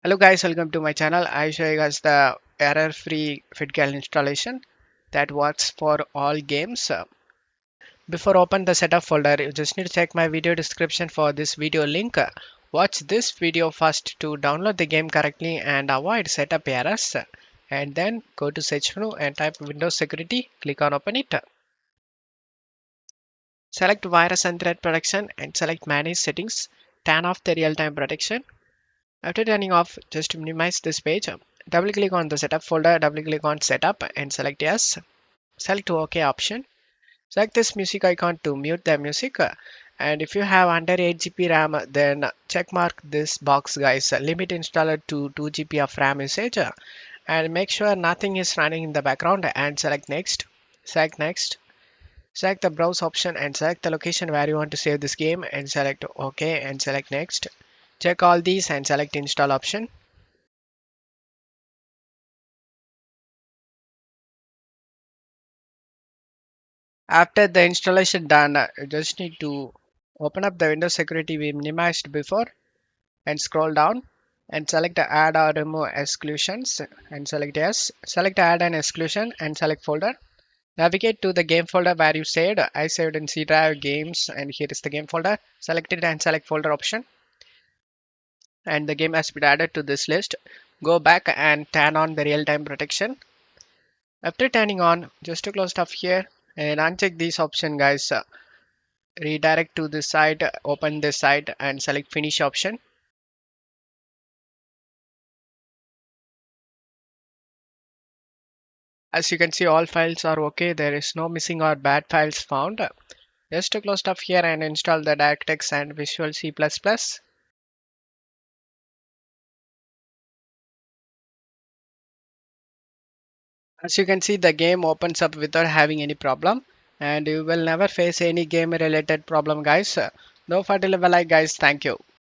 Hello guys, welcome to my channel. I show you guys the error-free FitGirl installation that works for all games. Before open the setup folder, you just need to check my video description for this video link. Watch this video first to download the game correctly and avoid setup errors. And then go to search menu and type Windows Security. Click on Open it. Select Virus and Threat Protection and select Manage Settings. Turn off the real-time protection. After turning off, just minimize this page. Double click on the setup folder, double click on setup and select yes. Select OK option. Select this music icon to mute the music. And if you have under 8 GB RAM, then check mark this box guys. Limit installer to 2 GB of RAM usage. And make sure nothing is running in the background and select next. Select next. Select the browse option and select the location where you want to save this game and select OK and select next. Check all these and select install option. After the installation done, you just need to open up the Windows security we minimized before and scroll down and select the add or remove exclusions and select yes. Select add an exclusion and select folder. Navigate to the game folder where you saved. I saved in C drive games and here is the game folder. Select it and select folder option and the game has been added to this list. Go back and turn on the real-time protection. After turning on, just to close stuff here and uncheck this option guys. Redirect to this site, open this site and select finish option. As you can see, all files are okay. There is no missing or bad files found. Just to close stuff here and install the DirectX and Visual C++. As you can see, the game opens up without having any problem and you will never face any game related problem guys. No further level like guys. Thank you.